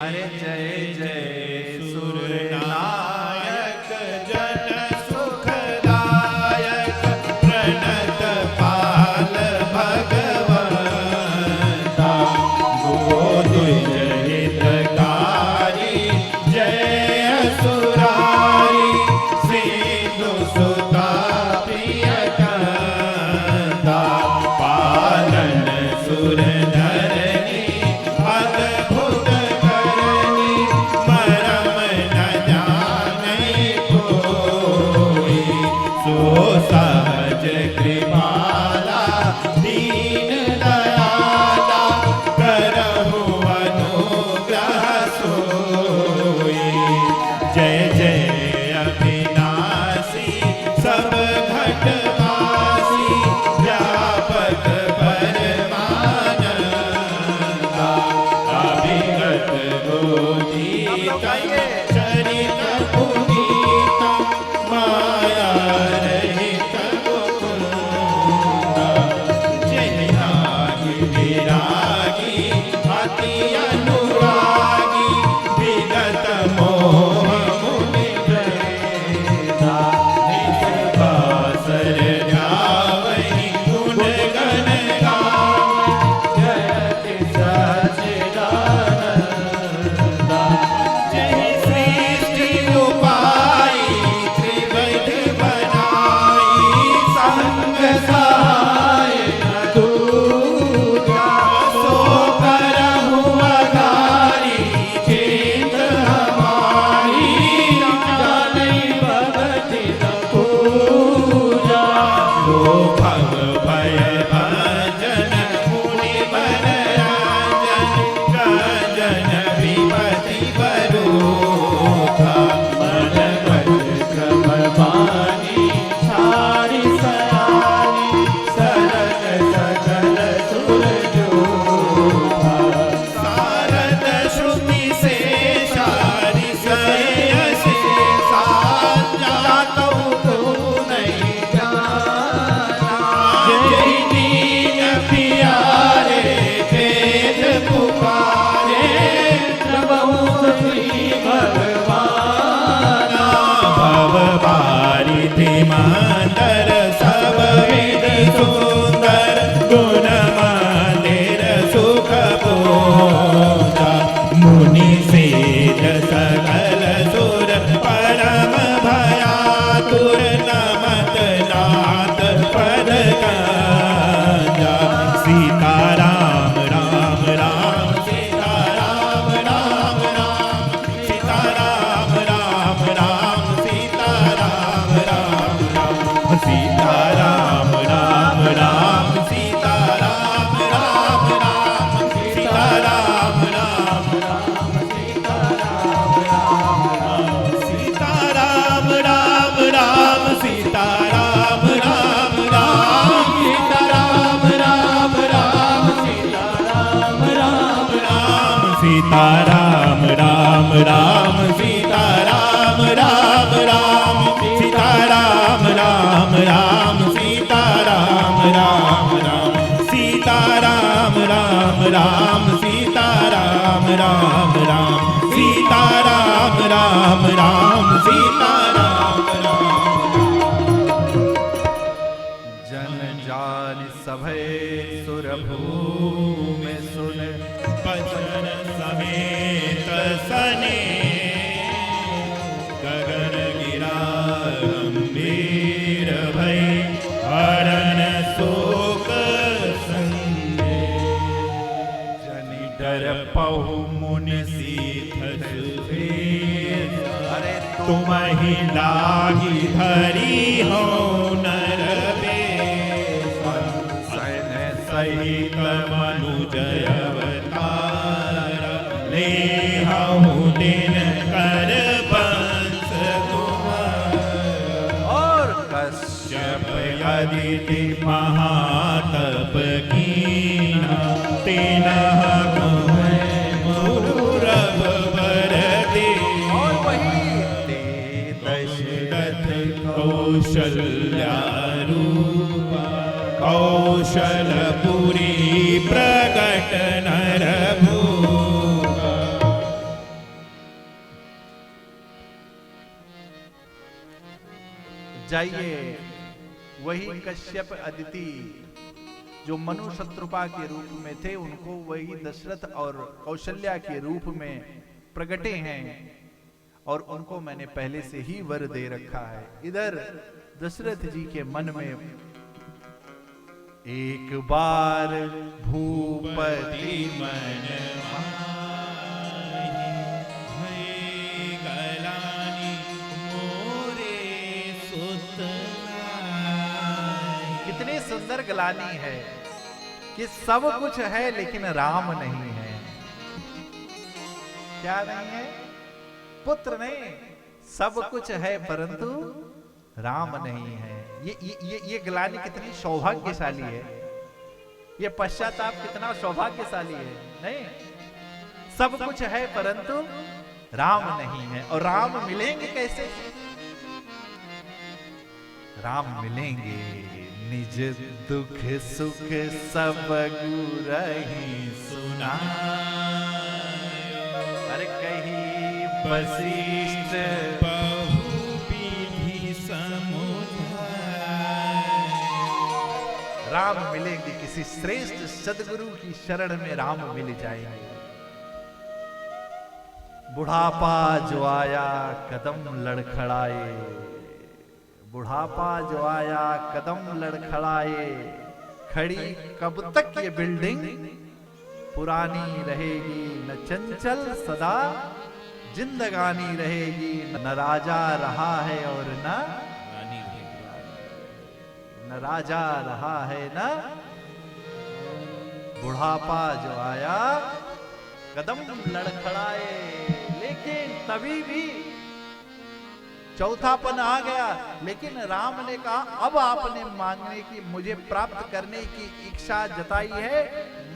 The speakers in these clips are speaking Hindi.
अरे जय जय सुरनायक जन सुखदायक प्रणत पाल भगवंता गोदुज हितकारी जय सुरारी सिंधु सुता प्रियकंता पालन सुर सहज कृपाला दीन दयाला करहु अनुग्रह सोई। जय जय अविनाशी सब घटवासी व्यापक परमानंदा अभिगत गोचीत चरित पुनीत माया विरागी अति अनुरागी विगत मोह मुनि प्रेता निष्पासर जावहि गुण गण गावहि जयति सच्चिदानंदा। जय सृष्टि उपाई त्रिविध बनाई संग सहाय मंदर सब विधि सुंदर गुण मंदिर सुख पूजा मुनि सेज सकल सुर परम भयातुर नमत नाथ पद गंजा। सीताराम राम राम सीताराम राम राम सीताराम राम राम सीताराम राम सीताराम राम राम सीताराम राम राम सीताराम राम राम सीताराम राम राम सीताराम राम राम सीताराम राम राम सीताराम राम राम सीताराम राम राम सीताराम राम राम सीताराम राम राम सीताराम राम राम सीताराम राम राम सीताराम राम राम सीताराम राम राम सीताराम राम राम सीताराम राम। जन जान सभय सुरभूमि सुन बचन समेत सने गगन गिरा गंभीर भय हरण शोक संगे जनि डर पहु मुनि सीथ सुधीर अरे तुम ही लागी धरी हो नर सैन्य सहित मनुजय अवतार ले हूँ दिन कर बंस और कश्यप अदिति महातप कीना तेनः मुरब वर दे और वही ते दशरथ कौशल्या रूपा कौशलपुरी प्रकट नर भूपा जाइए वही कश्यप अदिति जो मनु शत्रुपा के रूप में थे, उनको वही दशरथ और कौशल्या के रूप में प्रगटे हैं और उनको मैंने पहले से ही वर दे रखा है। इधर दशरथ जी के मन में एक बार भूपति मन गलानी मोरे सुत। कितनी सुंदर गलानी है कि सब कुछ है लेकिन राम नहीं है। क्या नहीं है? पुत्र नहीं, सब कुछ है परंतु राम नहीं है। ये ग्लानि कितनी सौभाग्यशाली है, ये पश्चाताप कितना सौभाग्यशाली है। नहीं, सब कुछ है परंतु राम नहीं है। और राम मिलेंगे कैसे? राम मिलेंगे निज दुख सुख सब गुरहि सुना। अरे कही वशिष्ठ बहुविधि समुझाय। राम मिलेंगे, किसी श्रेष्ठ सदगुरु की शरण में राम मिल जाएंगे। बुढ़ापा जो आया कदम लड़खड़ाए, बुढ़ापा जो आया कदम लड़खड़ाए, खड़ी कब तक ये बिल्डिंग पुरानी रहेगी, न चंचल सदा जिंदगानी रहेगी। न राजा रहा है और न राजा रहा है न। बुढ़ापा जो आया कदम लड़खड़ाए, लेकिन तभी भी चौथापन आ गया। लेकिन राम ने कहा अब आपने मांगने की, मुझे प्राप्त करने की इच्छा जताई है,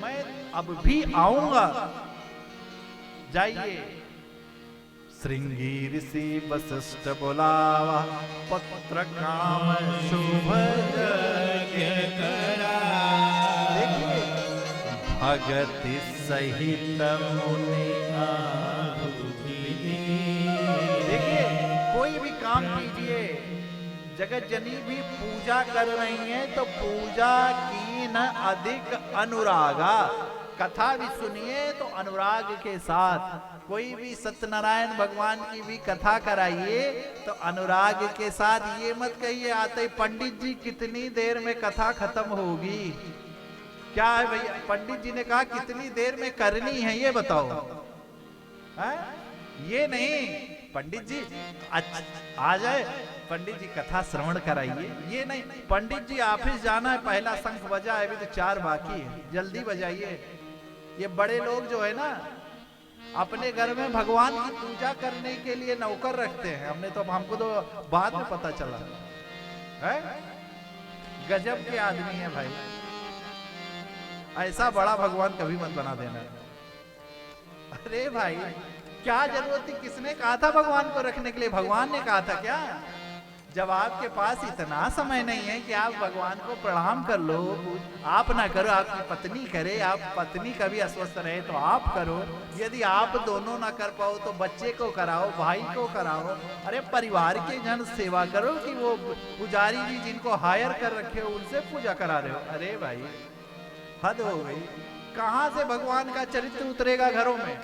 मैं अब भी आऊंगा। जाइए श्रृंगी ऋषि वशिष्ठ बोलावा, पत्र काम शुभ करा। देखिए भगति सहित मुनि देखिए कोई भी काम कीजिए, जगत जनी भी पूजा कर रही हैं तो पूजा की न अधिक अनुरागा। कथा भी सुनिए तो अनुराग के साथ। कोई भी सत्यनारायण भगवान की भी कथा कराइए तो अनुराग के साथ। ये मत कहिए आते पंडित जी कितनी देर में कथा खत्म होगी। क्या है भैया? पंडित जी ने कहा कितनी देर में करनी है ये बताओ। है? ये नहीं पंडित जी आ जाए, पंडित जी कथा श्रवण कराइए, ये नहीं। पंडित जी ऑफिस जाना है, पहला शंख बजा है, अभी तो 4 बाकी है, जल्दी बजाइए। ये बड़े लोग जो है ना अपने घर में भगवान की पूजा करने के लिए नौकर रखते हैं। हमको तो बाद में पता चला है। गजब के आदमी है भाई, ऐसा बड़ा भगवान कभी मत बना देना। अरे भाई क्या जरूरत थी? किसने कहा था भगवान को रखने के लिए? भगवान ने कहा था क्या? जब आपके पास इतना समय नहीं है कि आप भगवान को प्रणाम कर लो, आप ना करो, आपकी पत्नी करे, आप पत्नी कभी अस्वस्थ रहे तो आप करो। यदि आप दोनों ना कर पाओ तो बच्चे को कराओ, भाई को कराओ। अरे परिवार के जन सेवा करो कि वो पुजारी जी जिनको हायर कर रखे हो उनसे पूजा करा रहे हो। अरे भाई हद हो गई। कहां से भगवान का चरित्र उतरेगा घरों में?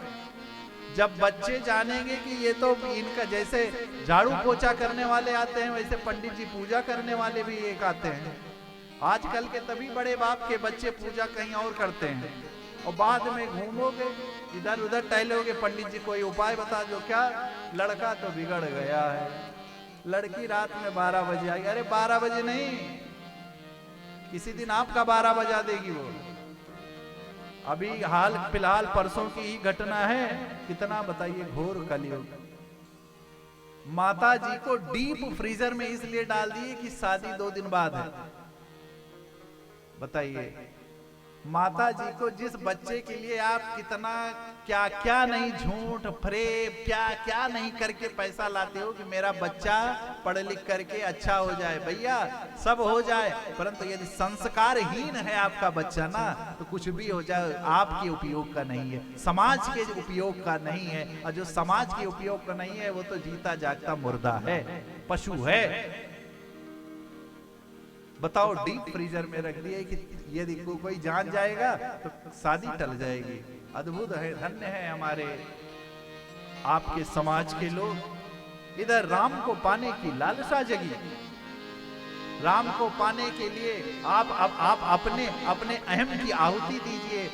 जब बच्चे जानेंगे कि ये तो इनका, जैसे झाड़ू पोछा करने वाले आते हैं वैसे पंडित जी पूजा करने वाले भी एक आते हैं। आजकल के तभी बड़े बाप के बच्चे पूजा कहीं और करते हैं और बाद में घूमोगे इधर उधर टहलोगे, पंडित जी कोई उपाय बता दो। क्या? लड़का तो बिगड़ गया है, लड़की रात में 12 बजे आई। अरे 12 बजे नहीं, किसी दिन आपका 12 बजा देगी वो। अभी हाल फिलहाल परसों की ही घटना है। कितना बताइए घोर कलयुग। माता जी को डीप फ्रीजर में इसलिए डाल दिए कि शादी 2 दिन बाद है। बताइए माता जी को, जिस बच्चे के लिए आप कितना क्या क्या नहीं झूठ फरेब क्या क्या नहीं करके पैसा लाते हो कि मेरा बच्चा पढ़ लिख करके अच्छा हो जाए। भैया सब हो जाए, परंतु यदि संस्कारहीन है आपका बच्चा ना तो कुछ भी हो जाए आपके उपयोग का नहीं है, समाज के उपयोग का नहीं है। और जो समाज के उपयोग का नहीं है वो तो जीता जागता मुर्दा है, पशु है। बताओ, डीप फ्रीजर में रख दिए कि यदि कोई जान जाएगा तो शादी टल जाएगी। अद्भुत है, धन्य है हमारे आपके समाज के लोग। इधर राम को पाने की लालसा जगी, राम को पाने के लिए आप अपने अपने अहम की आहुति दीजिए।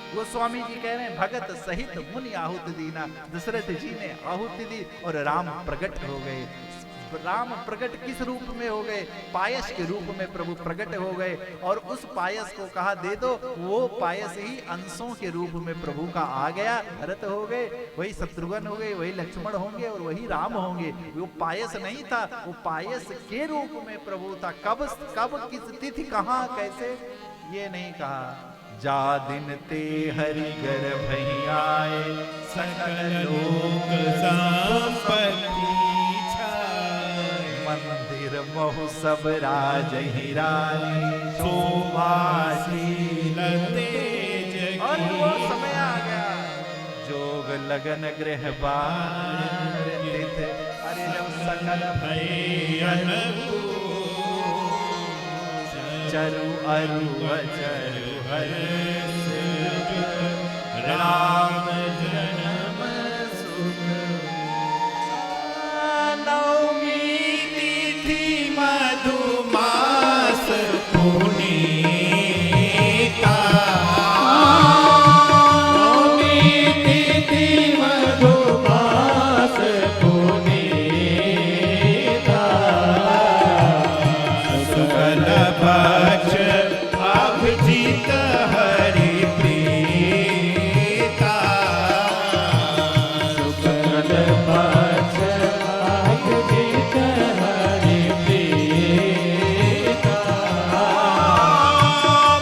गोस्वामी जी कह रहे हैं, भगत सहित मुनि आहुति दीना। दशरथ जी ने आहुति दी और राम प्रकट हो गए। राम प्रकट किस रूप में हो गए? पायस के रूप में प्रभु प्रकट हो गए और उस पायस को कहा दे दो। वो पायस ही अंशों के रूप में प्रभु का आ गया। भरत हो गए, वही शत्रुघ्न हो गए, वही लक्ष्मण होंगे और वही राम होंगे। वो पायस नहीं था, वो पायस के रूप में प्रभु था। कब किस तिथि कहां कैसे ये नहीं कहा। जा दिन ते हरि गर्भ आए, सकल लोक संपत्ति छाए। मंदिर महु सब राज ही रानी, शोभाशील तेज और वो की। समय आ गया, जोग लगन गृह बार तिथ। अरे जब सकल भय अनुकूल, चरु अरु अचरु हर्ष, राम जन्म सुख। नवमी तिथि मधुमास पुनीता। नवमी तिथि मधुमास पुनीता। सकल भक्ष अभिजीत हरि प्रीता। सकल भक्ष अभिजीत हरि प्रीता।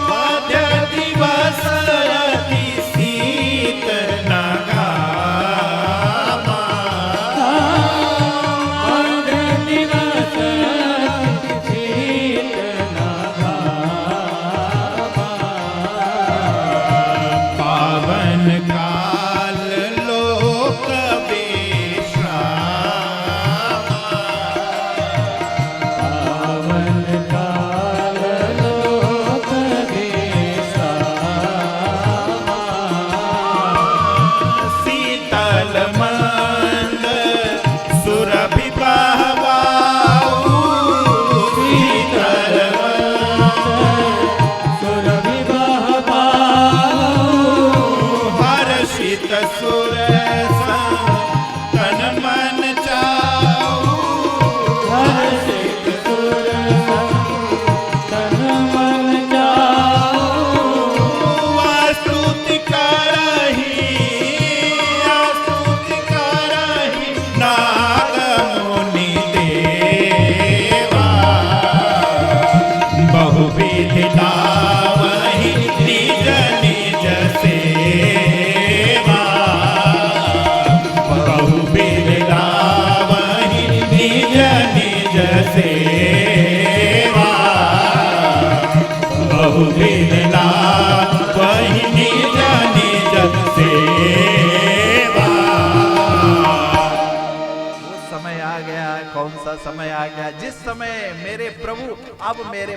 मध्य दिवस अति शीत नगामा। मध्य दिवस अति शीत पावन काल लोक विश्राम। पावन काल लोक विश्राम। शीतल मंद सुरभि बहवाऊ। शीतल सुरभि बहवाऊ। हर्षित सुर तन मन चाऊ। हर्षित सुर तन मन चाऊ। स्तुति करहि नाग मुनि देवा। बहुविधि लावहि निज निज सेवा। बहुविधि लावहि निज निज सेवा। बहुविधि लावहि निज निज सेवा। वो समय आ गया। कौन सा समय आ गया? जिस समय मेरे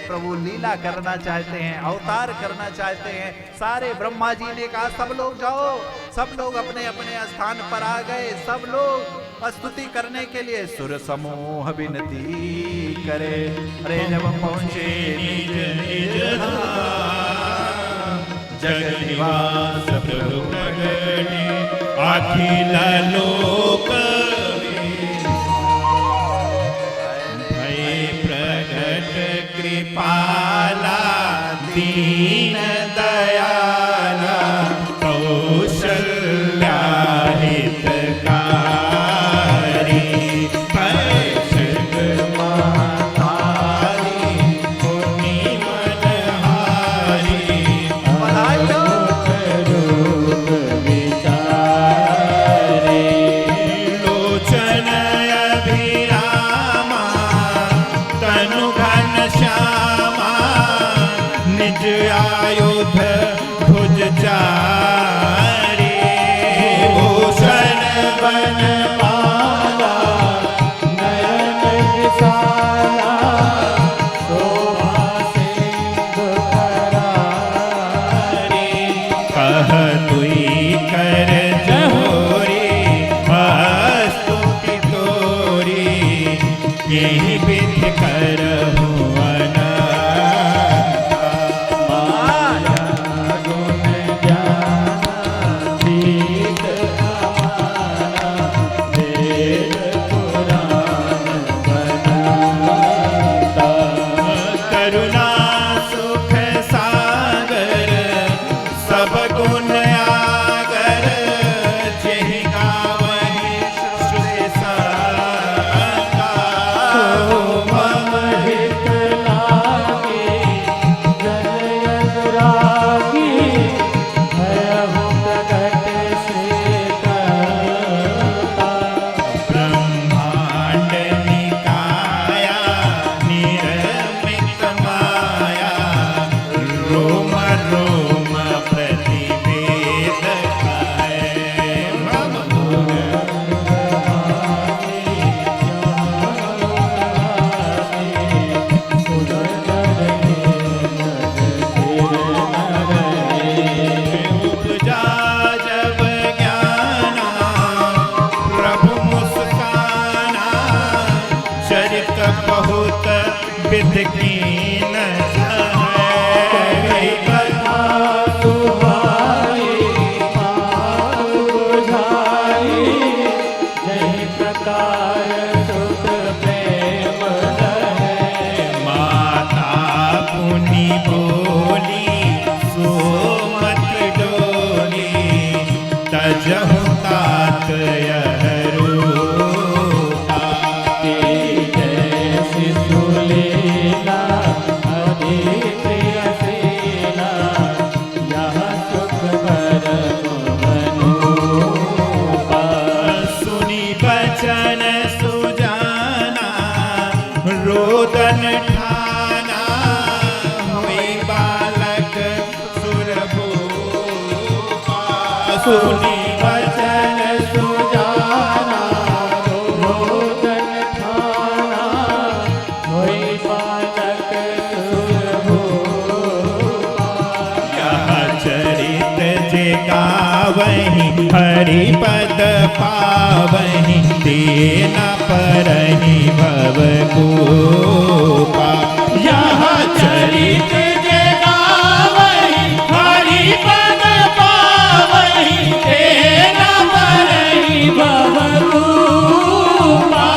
प्रभु लीला करना चाहते हैं, अवतार करना चाहते हैं। सारे ब्रह्मा जी ने कहा सब लोग जाओ। सब लोग अपने अपने स्थान पर आ गए। सब लोग स्तुति करने के लिए सुर समूह विनती करे। अरे जब पहुंचे निज निज धाम, जगत निवास प्रभु प्रगटे अखिल लोक भय प्रगट कृपाला दीन दयाला कौशल्या हितकारी भैषक महाधारी पुनि मनहारी लोचन अभिरामा तनु घन श्यामा निज आयुध भुज चारे भूषण बन माला नयन विशाला शोभा यही विध करहु माया गुण ज्ञान सीत अमाना वेद पुराण बनाता। करुणा सुख सागर सब गुण आगर जेहि गावहि श्रुति सागा। मम हित लागे जन अनुरागी भयहु प्रगट से करता। ब्रह्मांड निकाया निर्मित माया रोम रोम प्रतिवेद है। उपजा जब ज्ञाना प्रभु मुस्काना चरित बहुत विध कीन है। कथा सुहाई मानु बुझाई जहि प्रकार सुत प्रेम लहै। माता पुनि बोली सो मत डोली तजहु तात यह रूपा। जैसी सुलीला हरि प्रिय शीला यह सुख परम अनुपा। सुनी बचन सुजाना रोदन ठाना हुई बालक सुरभूपा। सुनी वचन सुजाना रोदन ठाना होई बालक सुरभूपा। यह चरित जे गावहि हरि पद पावहि तेना परहि भव कूपा। यह चरित जे गावहि हरि पद पावहि तेना परहि भव कूपा।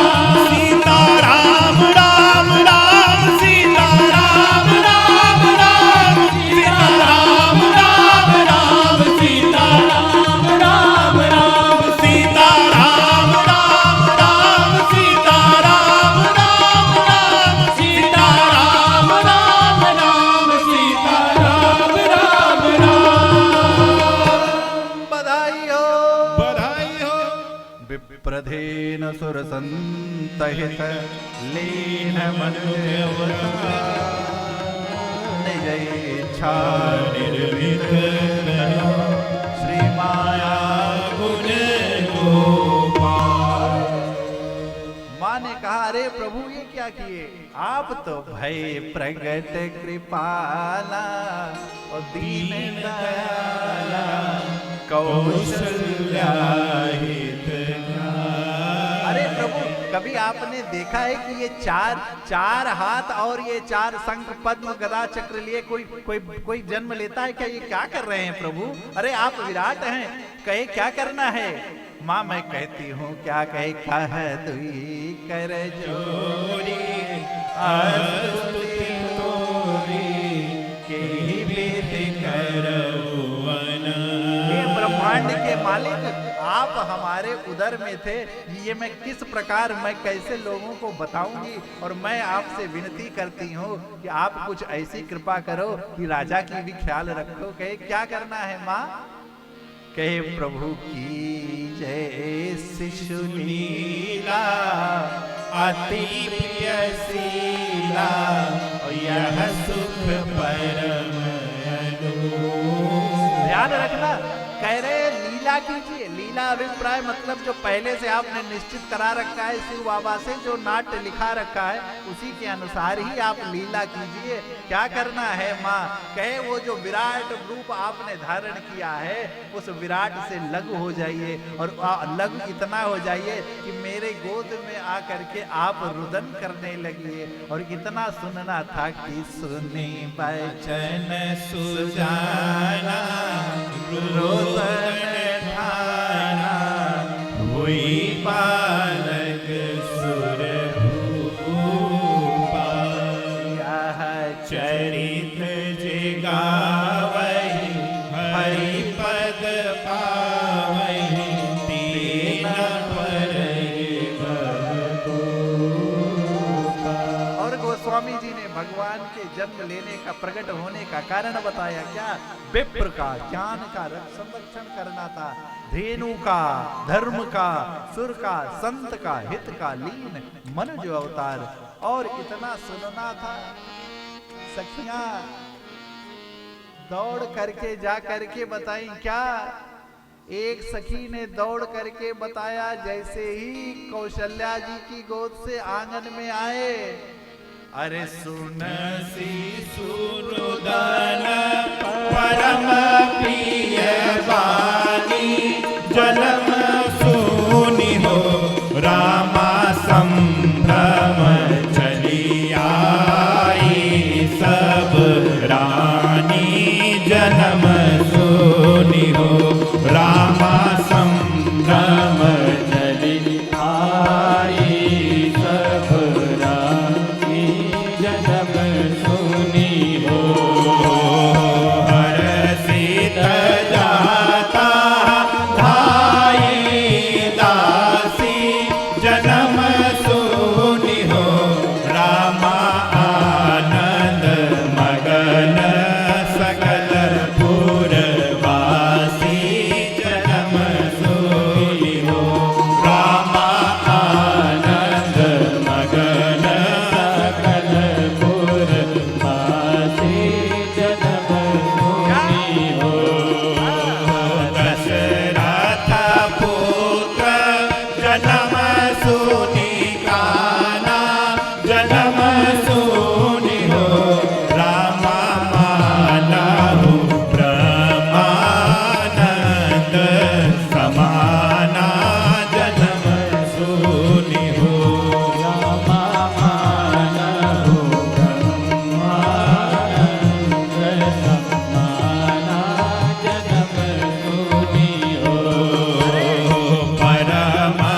सीता राम राम राम सीता राम राम राम सीता राम राम राम सीता राम राम राम सीता राम राम राम सीता राम राम राम सीता राम राम राम सीता राम राम राम। बधाई हो बधाई हो। विप्रधेन सुर संतहित लीन मनुज अवतार। निज इच्छा निर्मित करो श्री माया गुण गोपाल। माँ ने कहा अरे प्रभु ये क्या किए आप तो भय प्रगट कृपाला और दीन दयाला कौशल्या हित ज्ञान। अरे प्रभु कभी आपने देखा है कि ये चार हाथ और ये चार शंख पद्म गदा चक्र लिए कोई जन्म लेता है क्या? ये क्या कर रहे हैं प्रभु? अरे आप विराट हैं, कहे क्या करना है? माँ मैं कहती हूँ क्या कहे कह दुई कर जोरी स्तुति तोरी के विध करवन। हे ब्रह्मांड के मालिक आप हमारे उदर में थे, ये मैं किस प्रकार मैं कैसे लोगों को बताऊंगी। और मैं आपसे विनती करती हूँ कि आप कुछ ऐसी कृपा करो कि राजा की भी ख्याल रखो। कहे क्या करना है माँ? कहे प्रभु की जय शिशु लीला अति प्रियशीला और यह सुख परम अनूप। ध्यान रखना कह रहे लीला लीला कीजिए। लीला अभिप्राय मतलब जो पहले से आपने निश्चित करा रखा है शिव बाबा से, जो नाट्य लिखा रखा है उसी के अनुसार ही आप लीला कीजिए। क्या करना है माँ? कहे वो जो विराट रूप आपने धारण किया है उस विराट से लघु हो जाइए, और लघु इतना हो जाइए कि मेरे गोद में आकर के आप रुदन करने लगिए। और इतना सुनना था कि सुने वचन सुजाना रुदन ठाना, हुई बालक सुर भूपा। चरित जे गावहि हरि पद पावहि, तीन परहि भव। और गोस्वामी जी ने भगवान के जन्म लेने का, प्रकट होने का कारण बताया। क्या? विप्र का, ज्ञान का संरक्षण करना था, धेनु का, धर्म का, सुर का, संत का, हित का, लीन मनुज अवतार। और इतना सुनना था। सखियां दौड़ करके जा करके बताई। क्या? एक सखी ने दौड़ करके बताया, जैसे ही कौशल्या जी की गोद से आंगन में आए, अरे सुनसी सुरुदन परम प्रिय बानी, जलम सुनि हो रामा संभ्रम चली आई। सब रानी जन्म सुनि हो रामा संभ्रम चली आई। सब रानी जन्म सुनि हो, हर्षित जाता धाई दासी, जन्म सुनि हो रामा आनंद मगन सकल पुरवासी। जन्म सुनि हो रामा आनंद मगन सकल पुरवासी। जन्म सुनि हो दशरथ पुत्र जन्म सुनि काना, जन्म सुनि हो रामा मानहु ब्रह्मानंद समाना। जन्म सुनि हो रामा मानहु ब्रह्मानंद समाना। जन्म सुनि हो परमा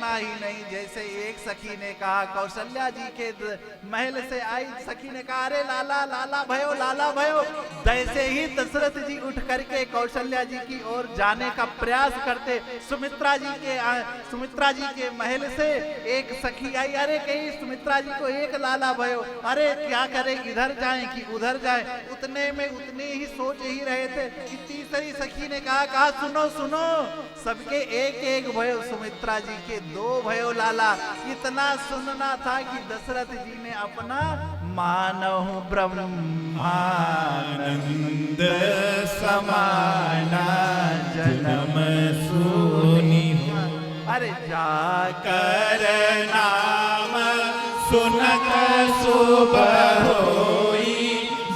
इतना ही नहीं, जैसे एक सखी ने कहा, कौशल्या जी के महल से आई सखी ने कहा, अरे लाला लाला भयो, लाला भयो। जैसे ही दशरथ जी उठ करके कौशल्या जी की ओर जाने का प्रयास करते, सुमित्रा जी के महल से एक सखी आई, अरे कहीं सुमित्रा जी को एक लाला भयो, अरे क्या करे, इधर जाएं कि उधर जाएं। उतने में उतने ही सोच ही रहे थे कि तीसरी सखी ने कहा सुनो सुनो, सबके एक एक भयो, सुमित्रा जी के 2 भयो लाला। इतना सुनना था कि दशरथ जी ने अपना मानहु ब्रह्मानंद समाना जन्म सुनी। अरे जाकर नाम सुनत सुबह होई,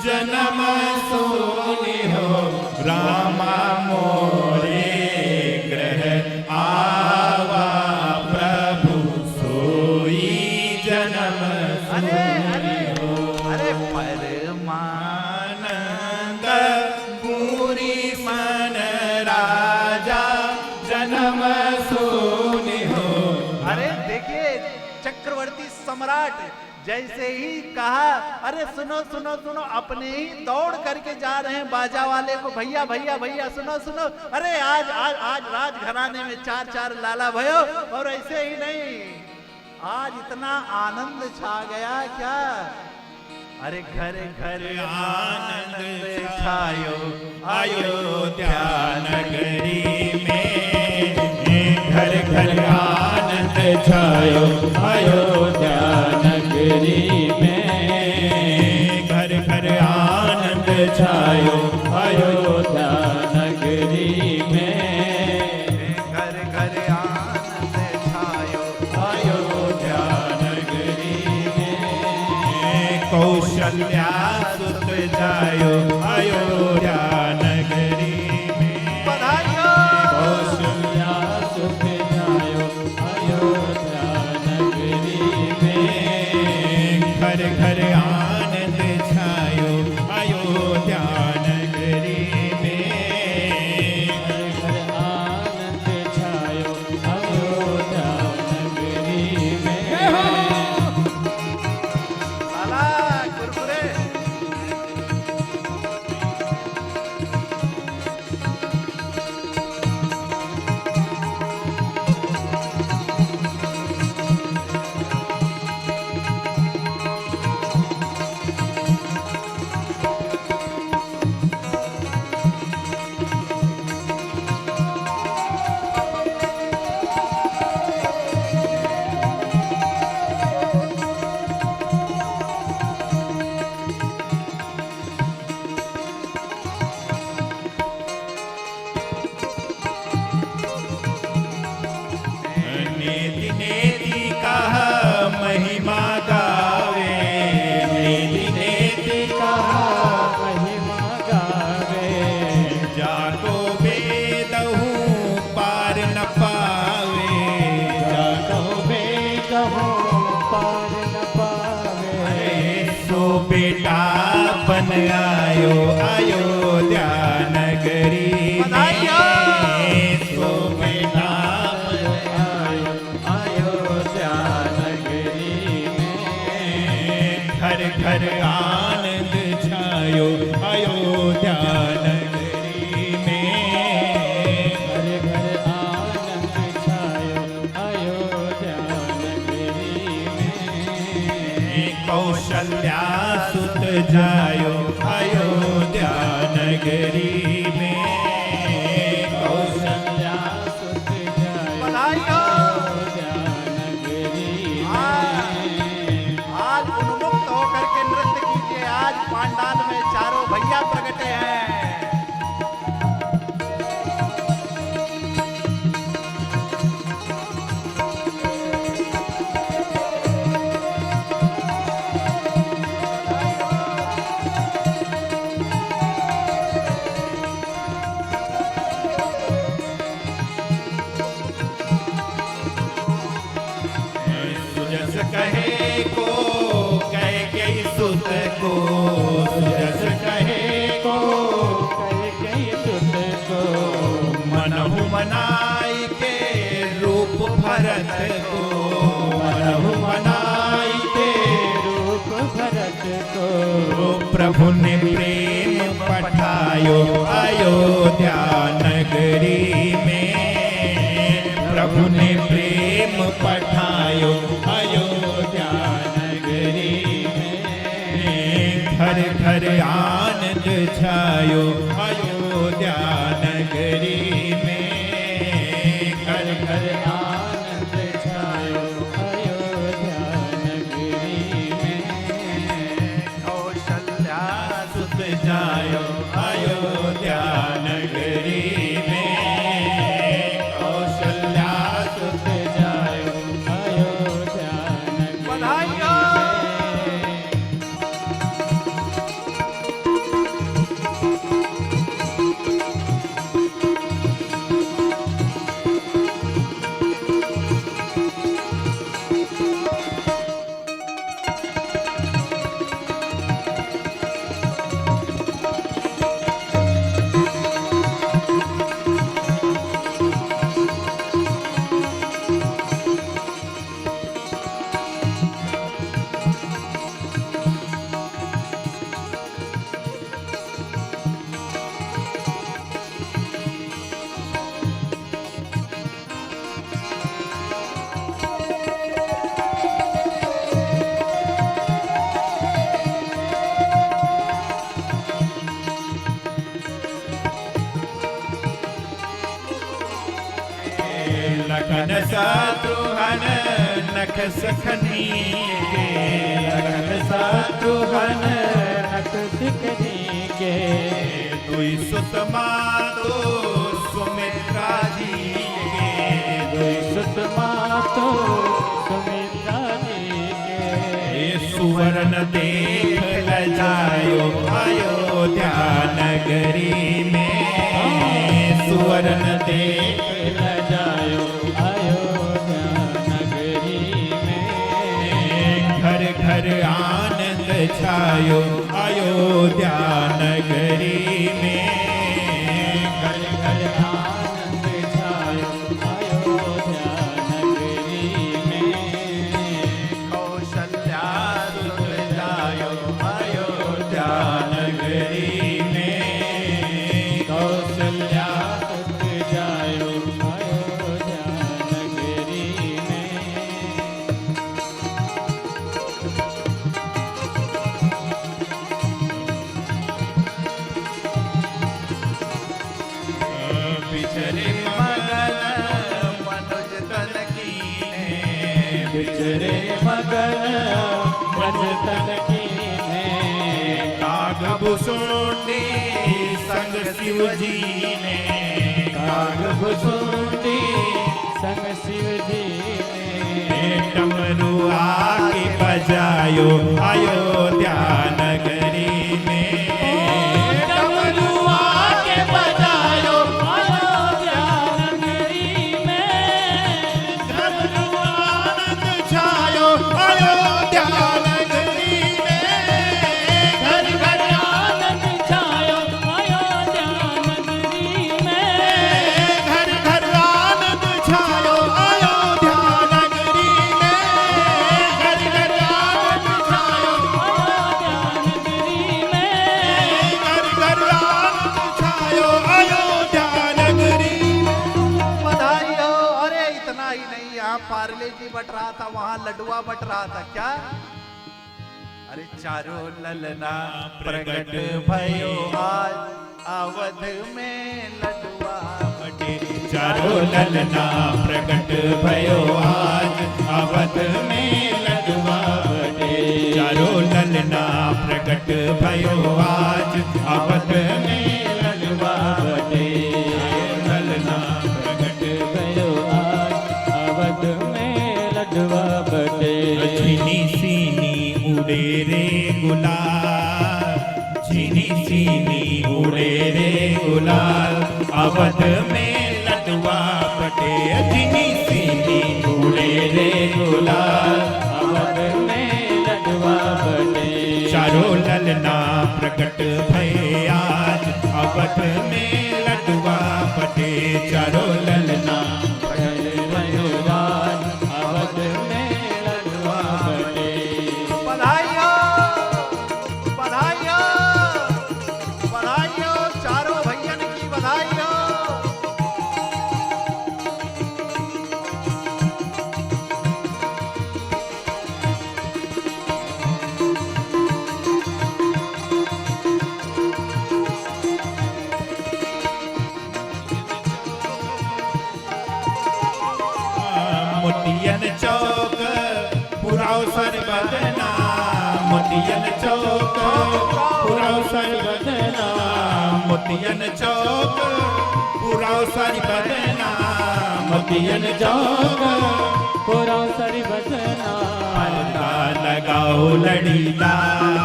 जन्म सुनि हो, रामा मोरे ग्रह आवा, प्रभु सोई जन्म सुनि हो। अरे परमानंद पूरी मन राजा, जन्म सुनि हो। अरे देखिए चक्रवर्ती सम्राट जैसे ही कहा, अरे सुनो सुनो सुनो, अपने ही दौड़ करके जा रहे हैं बाजा वाले को, भैया भैया भैया सुनो सुनो, अरे आज आज आज राजघराने में 4 लाला भयो। और ऐसे ही नहीं, आज इतना आनंद छा गया क्या, अरे घर घर आनंद छायो अयोध्या नगरी में, घर घर आनंद छायो अयोध्या नगरी में, घर घर आनंद छायो अयोध्या नगरी में, घर घर आनंद छायो अयोध्या नगरी में, कौशल्या सुत जायो अयोध्या नगरी में। बधाइयो। कौशल्या सुत जायो अयोध्या नगरी में, घर घर आनंद छायो अयोध्या नगरी में, घर घर आनंद छायो अयोध्या नगरी में। लाला कुरकुरे। नेति नेति कहा महिमा गावे, नेति नेति कहा महिमा गावे, जाको बेदहू पार न पावे, जाको बेदहू पार न पावे। अरे सो बेटा बन आयो अयोध्या नगरी बधाइयो। में, सो बेटा आयो अयोध्या नगरी में, घर घर आनंद छायो अयोध्या नगरी में, घर घर आनंद छायो अयोध्या नगरी में। कौशल्या सुत जायो अयोध्या नगरी में, कौशल्या सुत जायो बधाइयो। अयोध्या नगरी में। आज उन्मुक्त होकर के नृत्य कीजिए, आज पांडाल में चारों भैया प्रगटे हैं। सुजस कहे को कह के सुत को, सुजस कहे को कैकेयी सुत को मनहु मनाई के रूप भरत प्रभु ने प्रेम पठायो अयोध्या नगरी में। घर घर आनंद छायो अयोध्या नगरी में। घर घर आनंद छायो अयोध्या नगरी में। कौशल्या सुत जायो अयोध्या नगरी में। कौशल्या सुत जायो अयोध्या नगरी बधाइयों। लखन शत्रुघ्न नख सखनी के। लखन शत्रुघ्न नख सिकनी के। दुई सुत मातो सुमित्रा जी के। दुई सुत मातो सुमित्रा जी के। सुवर्ण देख लजायो अयोध्या नगरी में। सुवर्ण देख लजायो अयोध्या नगरी में। घर घर आनंद छायो अयोध्या नगरी में। घर घर आनंद छायो अयोध्या नगरी में। कौशल्या सुत जायो अयोध्या नगरी में। कौशल्या सुत जायो अयोध्या नगरी में। बिछरे मगन मनुज तन कीने। बिचरे मगन ब्रज तन कीने। काग भुसुंडी संग शिव जी ने। काग भुसुंडी संग शिव जी ने। डमरू आके बजायो अयोध्या नगरी में। डमरू आके बजायो अयोध्या नगरी में। डमरू आनंद छायो अयोध्या नगरी में। घर घर आनंद छायो अयोध्या नगरी में। घर घर आनंद छायो अयोध्या नगरी में। घर घर आनंद छायो अयोध्या नगरी में। घर घर आनंद छायो अयोध्या नगरी। बधाई हो। अरे इतना ही नहीं, यहाँ पार्ले जी बट रहा था, वहां लडुआ बट रहा था क्या? अरे चारों ललना प्रकट भयो आज अवध में लडुआ बटे। चारों ललना प्रकट भयो आज अवध में लडुआ बटे। चारों ललना प्रकट भयो आज अवध में लडुआ बटे। ललना प्रकट भयो आज अवध में लडवा बटे। झिनी सीनी उड़े रे गुलाल। झिनी सीनी उड़े रे गुलाल अवध में लडुआ बटे। झिनी सीनी उड़े रे गुलाल अवध में लडवा बटे। चारों ललना प्रकट भय आज अवध में लडुआ बटे। चारों ललना भयो आज अवध में लडवा बटे। बधाई हो। बधाई हो। बधाई हो। चारों भैयन की बधाई हो। मोतियन चौक पुराव सरबदना मोतियन चौक पुराव सरबदना मोतियन चौक पुराव सरबदना मोतियन चौक पुरा सरी बजना पर्दा लगाओ लड़ीदार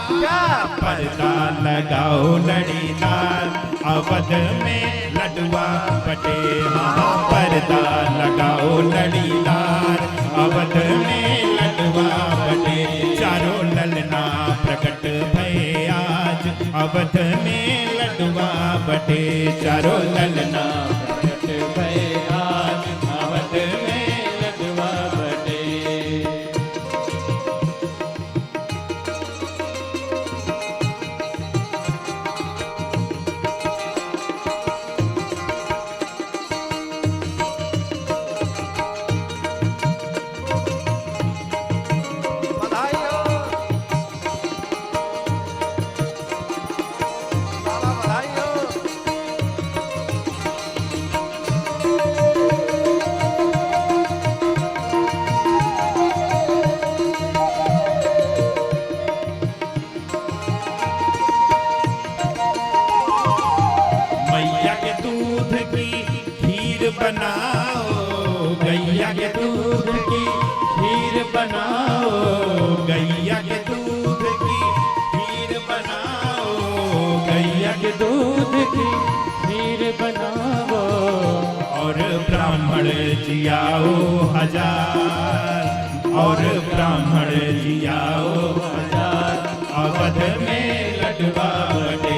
क्या पर्दा लगाओ लड़ीदार अवध में लडुआ बटे हाँ पर्दा लगाओ लड़ीदार अवध में लडुआ बटे चारों ललना प्रकट भये आज अवध में लडुआ बटे चारों ललना प्रकट भये आज अवध में लडुआ बटे बधाई हो लाला, बधाई हो। मैया के दूध की खीर बनाओ गैया के दूध की खीर बनाओ गैया के दूध की खीर बनाओ गैया के दूध की खीर बनावो और ब्राह्मण जियाओ हजार और ब्राह्मण जियाओ हजार अवध में लडुआ बटे